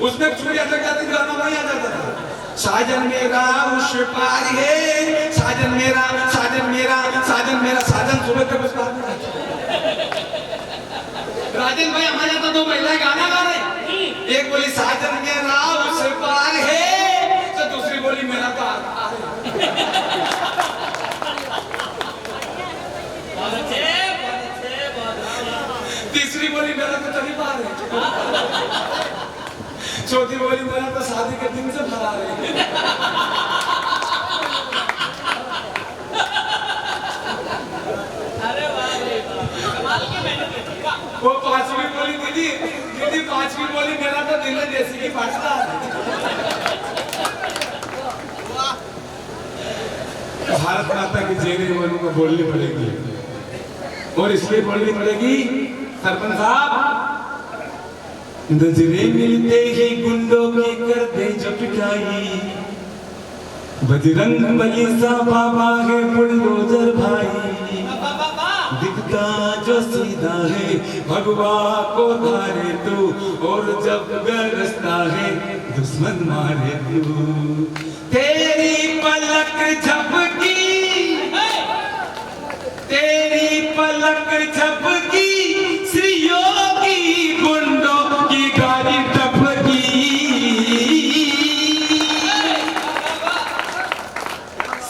उसमें चूड़िया तक जाती गाना वही आ जाता था। साजन मेरा उस पार है, साजन मेरा, साजन मेरा, साजन मेरा, साजन सुबह तक उस पार में राजन भाई हमारे यहाँ तो दो महिलाएं गाना गा रहे, एक बोली साजन मेरा उस पार है, तो दूसरी बोली मेरा तो तीसरी बोली मेरा तो तभी पार है, चौथी बोली मेरा तो शादी के दिन से फरार है। अरे वाह कमाल की मेहनत है। वो पांचवी बोली दीदी, दीदी पांचवी बोली मेरा तो दिल है जैसे कि फटता है। भारत माता की जय बोलूं को बोलनी पड़ेगी, और इसलिए बोलनी पड़ेगी सरपंच साहब, नजरे मिलते ही गुंडों की करते झपकाई, बजरंग बली सा बाबा है बुलडोजर भाई, दिखता जो सीधा है भगवा को धारे तू, और जब गरजता है दुश्मन मारे तू, तेरी पलक झपकी, तेरी पलक झपकी, श्री योगी गुंडों की गाड़ी टपकी,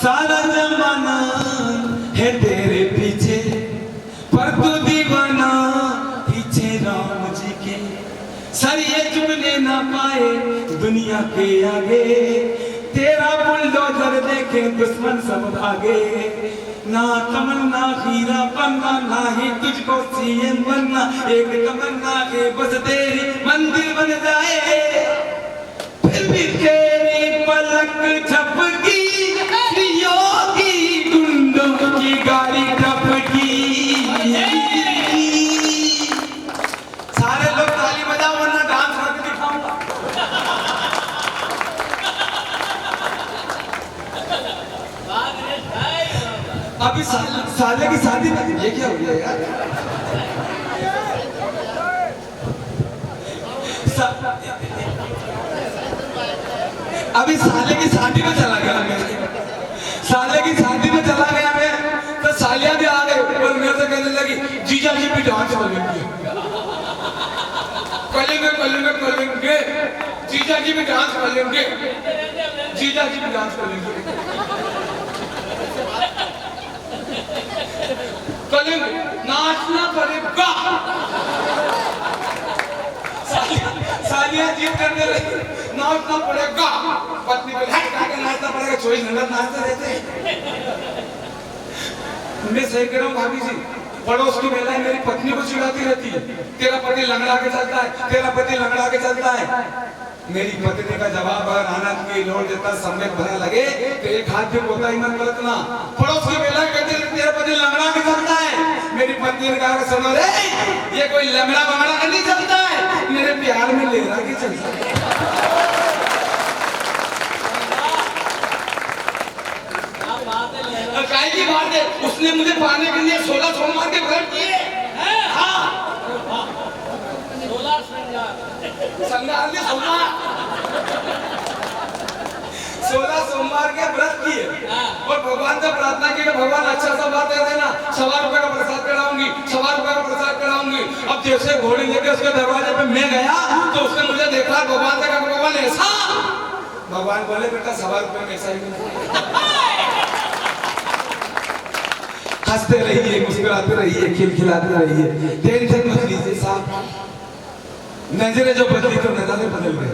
सारा जमाना है तेरे पीछे, पर तू दीवाना पीछे राम जी के, सर ये झुकने ना पाए दुनिया के आगे, तेरा बुलडोजर देखे दुश्मन सब भागे, ना तमन्ना हीरा बनना, ना ही तुझको सीएम बनना, एक तमन्ना के बस तेरी मंदिर बन जाए, फिर भी तेरी पलक झपकी, योगी गुंडों की गाड़ी टपकी। सारे लोग ताली बजाओ वरना डांस करके दिखाऊंगा। अभी साले की शादी में ये क्या हो गया यार? अभी साले की शादी में चला गया मैं, साले की शादी में चला गया मैं, तो सालियां भी आ गए और मेरे से कहने लगी जीजा जी भी डांस करेंगे, करेंगे, जीजा जी भी डांस करेंगे, जीजा जी भी डांस करेंगे, नाचना पड़ेगा। सालियां जीत करने लगी, नाचना पड़ेगा, पत्नी बोले नाचना पड़ेगा, 24 घंटा नाचते रहते। मैं सही कह रहा हूँ भाभी जी, पड़ोस की महिलाएं मेरी पत्नी को चिढ़ाती रहती है, तेरा पति लंगड़ा के चलता है, तेरा पति लंगड़ा के चलता है। मेरी पत्नी का जवाब अगर आनंद की लोड देता सम्यक भरने लगे तो एक हाथ पे बोलता ही मत बरतना। पड़ोस की महिला कहती है तेरा पति लंगड़ा के चलता है, मेरी पत्नी ने कहा सुनो रे ये कोई लंगड़ा बंगड़ा का नहीं चलता है, मेरे प्यार में लेरा के चलता है। काय की बात है, उसने मुझे पाने के लिए 16 सोमवार के व्रत किए। हाँ 16 संगार ने 16 सोमवार के व्रत किए और भगवान से प्रार्थना की भगवान अच्छा सा बात दे देना, 1,000 रुपए का प्रसाद कराऊंगी, 1,000 रुपए का प्रसाद कराऊंगी। अब जैसे घोड़ी लेके उसके दरवाजे पे मैं गया तो उसने मुझे देखा, भगवान से कहा भगवान ऐसा, भगवान बोले बेटा 1,000 रुपए में ऐसा ही नहीं। हंसते रहिए, मुस्कुराते रहिए, खिलखिलाते रहिए, टेंशन मत लीजिए साहब। नजरें जो बदली तो नजारे बदल गए।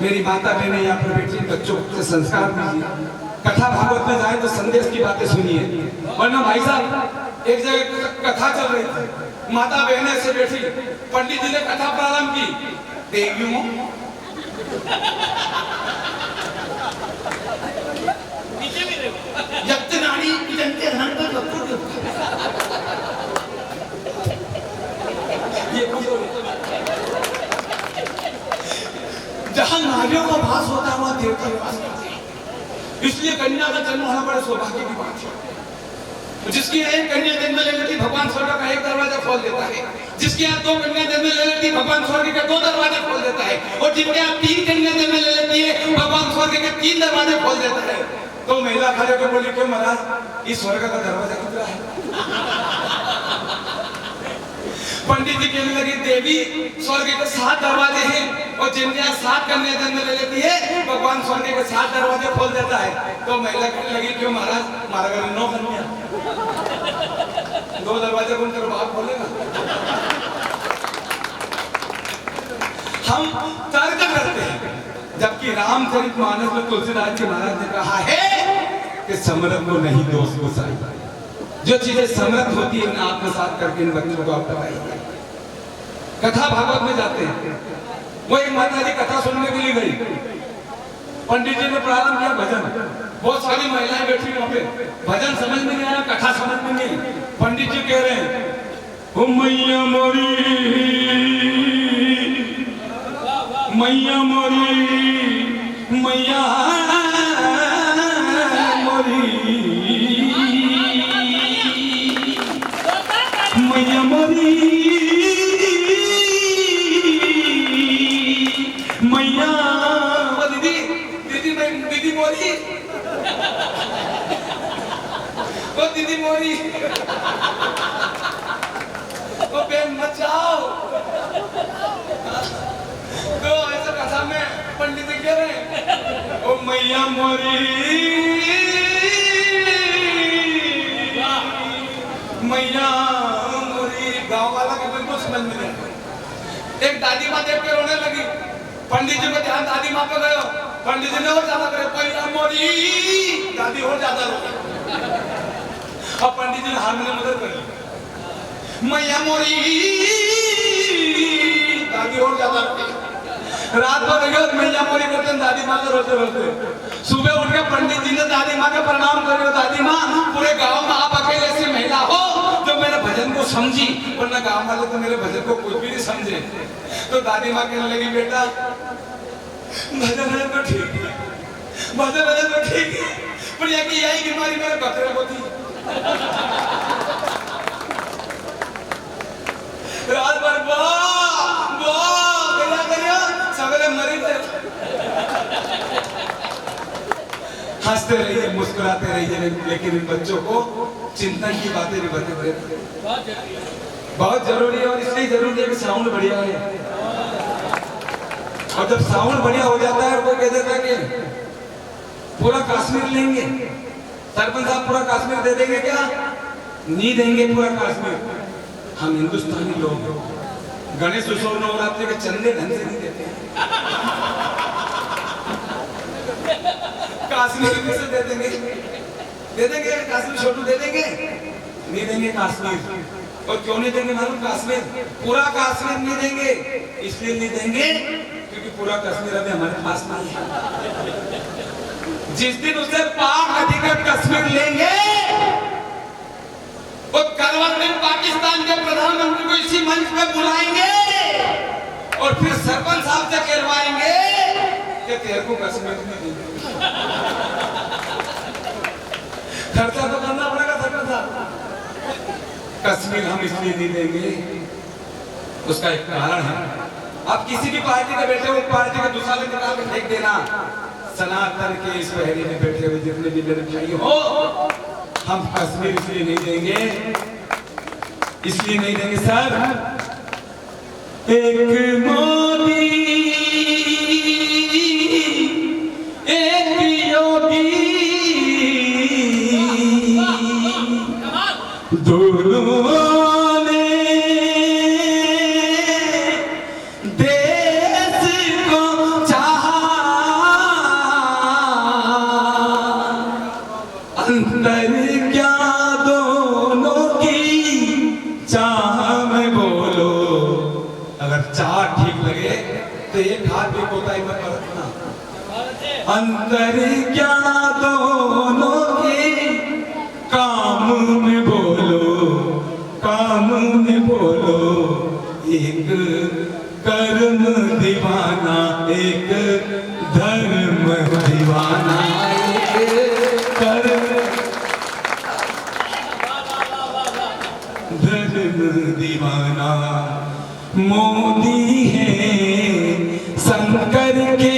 मेरी माता बहने यहाँ पर बैठी बच्चों के संस्कार दीजिए, कथा भागवत में जाए तो संदेश की बातें सुनिए, वरना भाई साहब एक जगह कथा चल रही थी, माता बहने से बैठी, पंडित जी ने कथा प्रारंभ की, देवियों जहां नारियों का भास होता है वहां देवता निवास करते हैं, इसलिए कन्या का जन्म होना बड़ा सौभाग्य की बात है। जिसकी एक कन्या जन्म ले लेती भगवान स्वर्ग का एक दरवाजा खोल देता है, जिसके यहाँ दो कन्या जन्म ले लेती भगवान स्वर्ग के दो दरवाजे खोल देता है, और जिनके यहाँ तीन कन्या जन्म ले लेती है भगवान स्वर्ग के तीन दरवाजे खोल देता है। तो महिला खड़े होकर बोली क्यों महाराज इस स्वर्ग का दरवाजा कितना है? पंडित जी कहने लगे देवी स्वर्ग के 7 दरवाजे हैं, और जिनके यहाँ 7 कन्या जन्म ले लेती है भगवान स्वर्ग के 7 दरवाजे खोल देता है। तो महिला कहने लगी क्यों महाराज हमारा घर 9 कन्या, 2 दरवाजे कौन तेरे बाप खोलेगा? हम तर्क करते हैं, जबकि रामचरितमानस में तुलसीदास जी महाराज ने कहा है कि समरथ को नहीं दोष को साई, जो चीजें समर्थ होती है आत्मसात करके इन बच्चों को आप बताइए। कथा भागवत में जाते हैं, वो एक माता जी कथा सुनने के लिए गई, पंडित जी ने प्रारंभ किया भजन, बहुत सारी महिलाएं बैठी वहां पे, भजन समझ में नहीं आया, कथा समझ में नहीं। पंडित जी कह रहे हैं ओ मैया मोरी मैया मोरी मैया मोरी मैया मोरी मैया दीदी दीदी दीदी मोरी ओ दीदी मोरी ओ बेन मत जाओ। तो ऐसा कथा में पंडित जी कह रहे हैं ओ मैया मोरी मैया मोरी, गांव वाला के बिल्कुल समझ में नहीं। एक दादी माँ देख के रोने लगी, पंडित जी को ध्यान दादी माँ पे गयो, पंडित जी ने और ज्यादा करे मैया मोरी, दादी और ज्यादा रो। अब पंडित जी ने हारमोनियम उधर कर मैया मोरी, दादी और ज्यादा रो। रात भर गयो मैया मोरी करते दादी माँ को रोते रोते। सुबह उठ के पंडित जी ने दादी माँ के प्रणाम करो, दादी माँ पूरे गांव में आप अकेले ऐसी महिला हो जो मेरे भजन को समझी, वरना गांव वाले तो मेरे भजन को कुछ भी नहीं समझे। तो दादी माँ कहने लगी बेटा भजन है तो ठीक है, भजन है तो ठीक है, पर यही बीमारी मेरे बकरे को थी। रात भर सवेरे मरी गए। हंसते रहिए मुस्कुराते रहिए, लेकिन इन बच्चों को चिंतन की बातें भी बताते रहिए, बहुत जरूरी है। और इसलिए जरूरी है कि साउंड बढ़िया है, और जब साउंड बढ़िया हो जाता है कोई कह देता है कि पूरा कश्मीर लेंगे, सरपंच साहब पूरा कश्मीर दे देंगे क्या? नहीं देंगे पूरा कश्मीर। हम हिंदुस्तानी लोग गणेश उत्सव नवरात्रि के चंदे ढंग से नहीं देते, कश्मीर से दे देंगे, कश्मीर छोटू दे देंगे, नहीं देंगे कश्मीर। और क्यों नहीं देंगे मालूम? कश्मीर पूरा कश्मीर नहीं देंगे, इसलिए नहीं देंगे क्योंकि पूरा कश्मीर अभी हमारे पास नहीं है। जिस दिन उसे पाक अधिकृत कश्मीर लेंगे, और कल दिन पाकिस्तान के प्रधानमंत्री को इसी मंच पे बुलाएंगे, और फिर सरपंच साहब से कहलवाएंगे कि तेरे को कश्मीर नहीं देंगे। खर्चा तो करना पड़ेगा सरपंच साहब। कश्मीर हम इसलिए नहीं देंगे, उसका एक कारण है। आप किसी भी पार्टी के बैठे हो, पार्टी का दूसरा निकाल के फेंक देना। सनातन के इस पहरी में बैठे हुए जितने भी मेरे भाई हो, हम कश्मीर इसलिए नहीं देंगे, इसलिए नहीं देंगे सर, एक मोदी एक योगी दोनों ने देश को चाहा, अंतर क्या दोनों की चाह में बोलो। अगर चाह ठीक लगे तो एक हाथ भी कोताही मत बरतना। अंतर क्या दोनों की काम में बोलो, काम में बोलो। एक कर्म दीवाना, एक धर्म दीवाना, एक कर्म। करके